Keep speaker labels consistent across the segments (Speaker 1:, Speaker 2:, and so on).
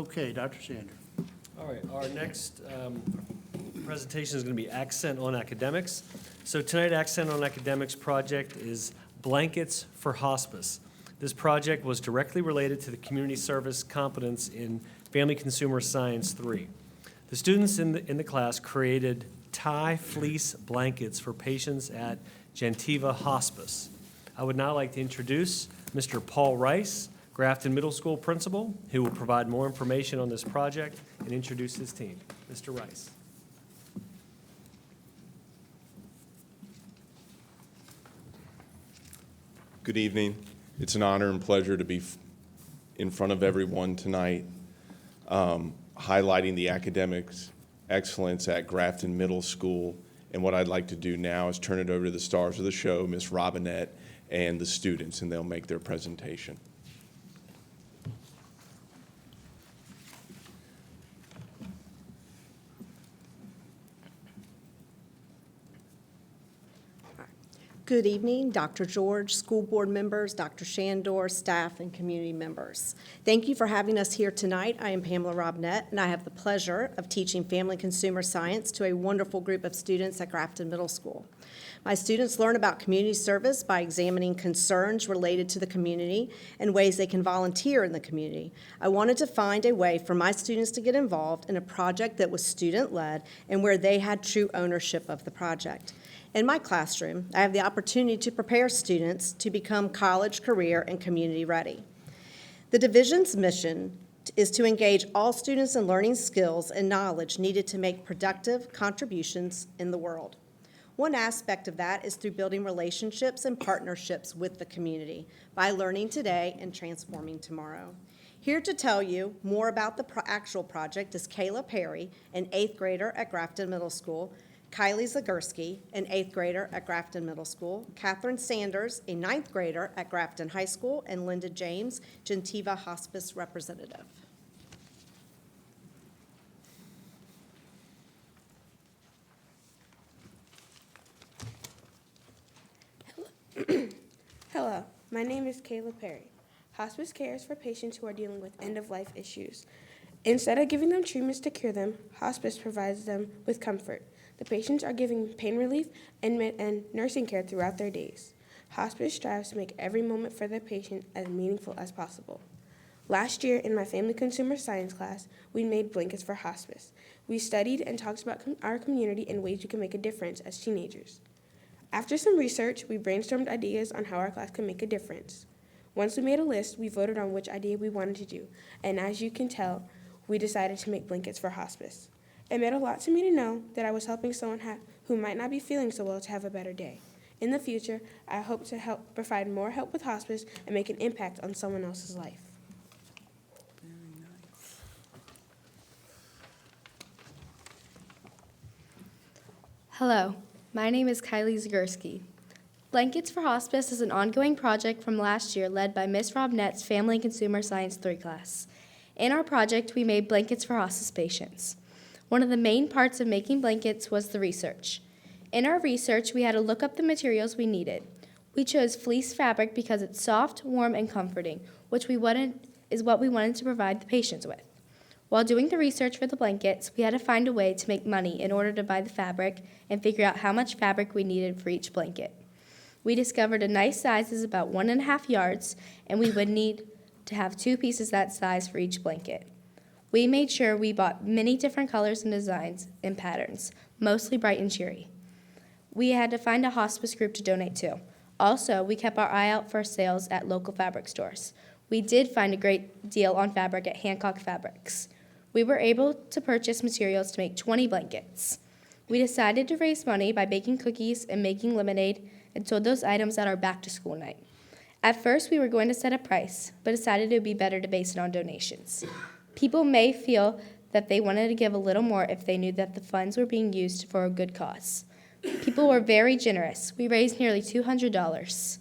Speaker 1: Okay, Dr. Sander.
Speaker 2: All right, our next presentation is going to be Accent on Academics. So tonight, Accent on Academics project is Blankets for Hospice. This project was directly related to the Community Service Competence in Family Consumer Science 3. The students in the class created Tie Fleece blankets for patients at Gentiva Hospice. I would now like to introduce Mr. Paul Rice, Grafton Middle School principal, who will provide more information on this project and introduce his team. Mr. Rice.
Speaker 3: Good evening. It's an honor and pleasure to be in front of everyone tonight, highlighting the academics excellence at Grafton Middle School. And what I'd like to do now is turn it over to the stars of the show, Ms. Robinette, and the students, and they'll make their presentation.
Speaker 4: Good evening, Dr. George, school board members, Dr. Shandor, staff, and community members. Thank you for having us here tonight. I am Pamela Robinette, and I have the pleasure of teaching Family Consumer Science to a wonderful group of students at Grafton Middle School. My students learn about community service by examining concerns related to the community and ways they can volunteer in the community. I wanted to find a way for my students to get involved in a project that was student-led and where they had true ownership of the project. In my classroom, I have the opportunity to prepare students to become college, career, and community ready. The division's mission is to engage all students in learning skills and knowledge needed to make productive contributions in the world. One aspect of that is through building relationships and partnerships with the community by learning today and transforming tomorrow. Here to tell you more about the actual project is Kayla Perry, an 8th grader at Grafton Middle School, Kylie Zagurski, an 8th grader at Grafton Middle School, Catherine Sanders, a 9th grader at Grafton High School, and Linda James, Gentiva Hospice representative.
Speaker 5: Hello, my name is Kayla Perry. Hospice cares for patients who are dealing with end-of-life issues. Instead of giving them treatments to cure them, hospice provides them with comfort. The patients are given pain relief and nursing care throughout their days. Hospice strives to make every moment for the patient as meaningful as possible. Last year, in my Family Consumer Science class, we made blankets for hospice. We studied and talked about our community and ways we can make a difference as teenagers. After some research, we brainstormed ideas on how our class can make a difference. Once we made a list, we voted on which idea we wanted to do, and as you can tell, we decided to make blankets for hospice. It meant a lot to me to know that I was helping someone who might not be feeling so well to have a better day. In the future, I hope to help provide more help with hospice and make an impact on someone else's life.
Speaker 6: Hello, my name is Kylie Zagurski. Blankets for Hospice is an ongoing project from last year led by Ms. Robinette's Family and Consumer Science 3 class. In our project, we made blankets for hospice patients. One of the main parts of making blankets was the research. In our research, we had to look up the materials we needed. We chose fleece fabric because it's soft, warm, and comforting, which is what we wanted to provide the patients with. While doing the research for the blankets, we had to find a way to make money in order to buy the fabric and figure out how much fabric we needed for each blanket. We discovered a nice size is about 1.5 yards, and we would need to have 2 pieces that size for each blanket. We made sure we bought many different colors and designs and patterns, mostly bright and cheery. We had to find a hospice group to donate to. Also, we kept our eye out for sales at local fabric stores. We did find a great deal on fabric at Hancock Fabrics. We were able to purchase materials to make 20 blankets. We decided to raise money by baking cookies and making lemonade and sold those items at our back-to-school night. At first, we were going to set a price, but decided it would be better to base it on donations. People may feel that they wanted to give a little more if they knew that the funds were being used for a good cause. People were very generous. We raised nearly $200.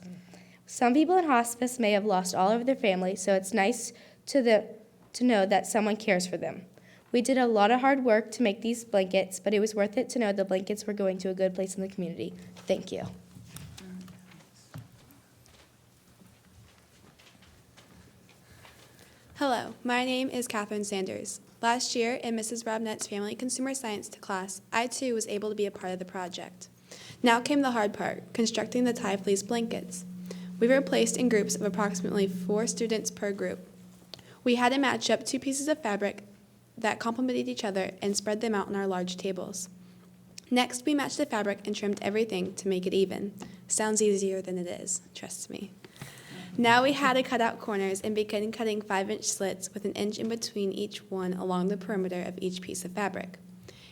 Speaker 6: Some people in hospice may have lost all of their family, so it's nice to know that someone cares for them. We did a lot of hard work to make these blankets, but it was worth it to know the blankets were going to a good place in the community. Thank you.
Speaker 1: Hello, my name is Catherine Sanders. Last year, in Mrs. Robnett's Family Consumer Science class, I too was able to be a part of the project. Now came the hard part, constructing the Tie Fleece blankets. We were placed in groups of approximately 4 students per group. We had to match up 2 pieces of fabric that complemented each other and spread them out on our large tables. Next, we matched the fabric and trimmed everything to make it even. Sounds easier than it is, trust me. Now we had to cut out corners and begin cutting 5-inch slits with an inch in between each one along the perimeter of each piece of fabric.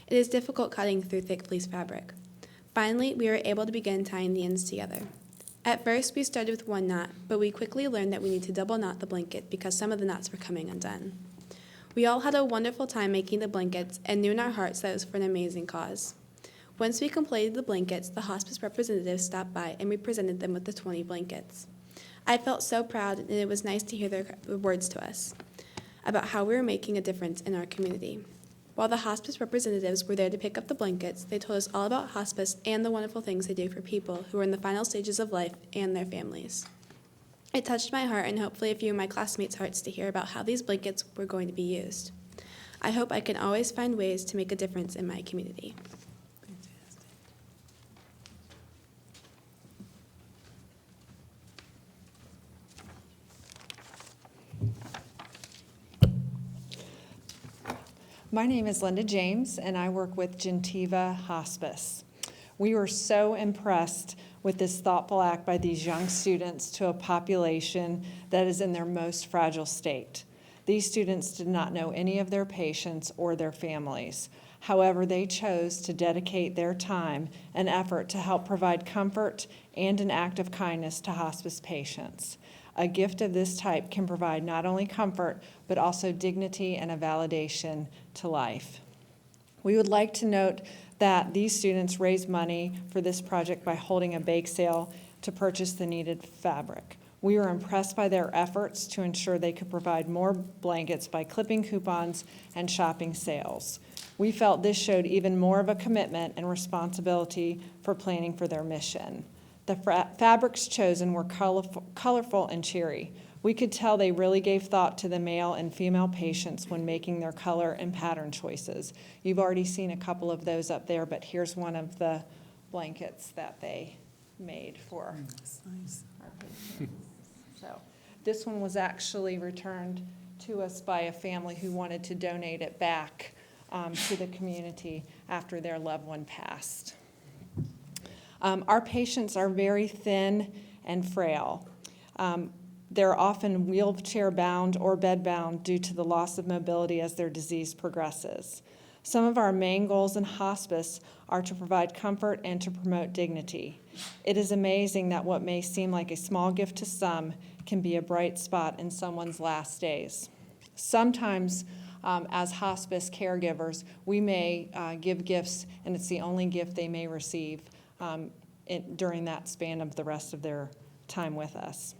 Speaker 1: It is difficult cutting through thick fleece fabric. Finally, we were able to begin tying the ends together. At first, we started with 1 knot, but we quickly learned that we need to double knot the blanket because some of the knots were coming undone. We all had a wonderful time making the blankets and knew in our hearts that it was for an amazing cause. Once we completed the blankets, the hospice representatives stopped by and we presented them with the 20 blankets. I felt so proud, and it was nice to hear their words to us about how we were making a difference in our community. While the hospice representatives were there to pick up the blankets, they told us all about hospice and the wonderful things they do for people who are in the final stages of life and their families. It touched my heart and hopefully a few of my classmates' hearts to hear about how these blankets were going to be used. I hope I can always find ways to make a difference in my community.
Speaker 7: My name is Linda James, and I work with Gentiva Hospice. We were so impressed with this thoughtful act by these young students to a population that is in their most fragile state. These students did not know any of their patients or their families. However, they chose to dedicate their time and effort to help provide comfort and an act of kindness to hospice patients. A gift of this type can provide not only comfort, but also dignity and a validation to life. We would like to note that these students raised money for this project by holding a bake sale to purchase the needed fabric. We were impressed by their efforts to ensure they could provide more blankets by clipping coupons and shopping sales. We felt this showed even more of a commitment and responsibility for planning for their mission. The fabrics chosen were colorful and cheery. We could tell they really gave thought to the male and female patients when making their color and pattern choices. You've already seen a couple of those up there, but here's one of the blankets that they made for our patients. So this one was actually returned to us by a family who wanted to donate it back to the community after their loved one passed. Our patients are very thin and frail. They're often wheelchair-bound or bed-bound due to the loss of mobility as their disease progresses. Some of our main goals in hospice are to provide comfort and to promote dignity. It is amazing that what may seem like a small gift to some can be a bright spot in someone's last days. Sometimes, as hospice caregivers, we may give gifts, and it's the only gift they may receive during that span of the rest of their time with us.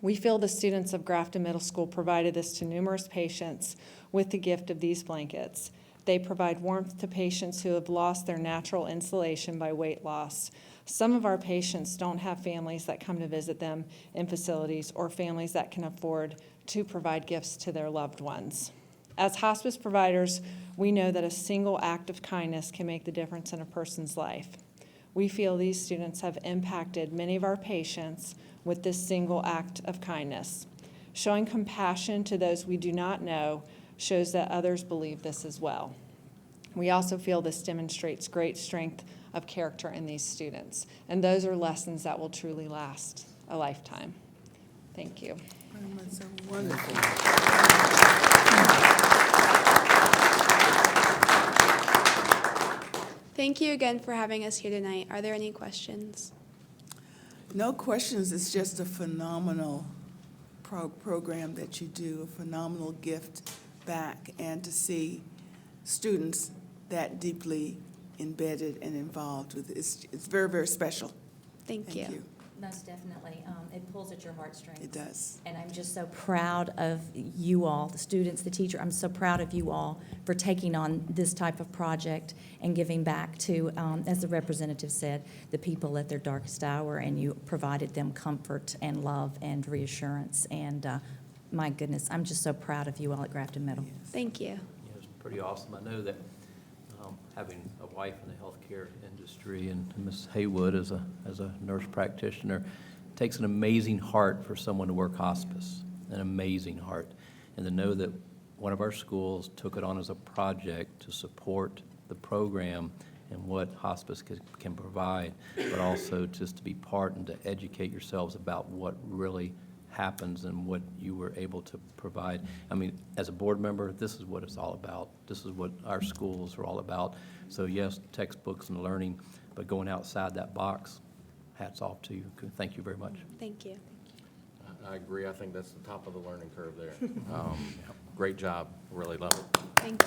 Speaker 7: We feel the students of Grafton Middle School provided this to numerous patients with the gift of these blankets. They provide warmth to patients who have lost their natural insulation by weight loss. Some of our patients don't have families that come to visit them in facilities or families that can afford to provide gifts to their loved ones. As hospice providers, we know that a single act of kindness can make the difference in a person's life. We feel these students have impacted many of our patients with this single act of kindness. Showing compassion to those we do not know shows that others believe this as well. We also feel this demonstrates great strength of character in these students, and those are lessons that will truly last a lifetime. Thank you.
Speaker 8: That's so wonderful.
Speaker 1: Thank you again for having us here tonight. Are there any questions?
Speaker 8: No questions. It's just a phenomenal program that you do, a phenomenal gift back, and to see students that deeply embedded and involved with it. It's very, very special.
Speaker 1: Thank you.
Speaker 9: Most definitely. It pulls at your heartstrings.
Speaker 8: It does.
Speaker 9: And I'm just so proud of you all, the students, the teacher. I'm so proud of you all for taking on this type of project and giving back to, as the representative said, the people at their darkest hour, and you provided them comfort and love and reassurance. And my goodness, I'm just so proud of you all at Grafton Middle.
Speaker 1: Thank you.
Speaker 10: Yeah, it's pretty awesome. I know that having a wife in the healthcare industry and Ms. Haywood as a nurse practitioner takes an amazing heart for someone to work hospice, an amazing heart. And to know that one of our schools took it on as a project to support the program and what hospice can provide, but also just to be part and to educate yourselves about what really happens and what you were able to provide. I mean, as a board member, this is what it's all about. This is what our schools are all about. So yes, textbooks and learning, but going outside that box, hats off to you. Thank you very much.
Speaker 1: Thank you.
Speaker 11: I agree. I think that's the top of the learning curve there. Great job. Really love it.
Speaker 1: Thank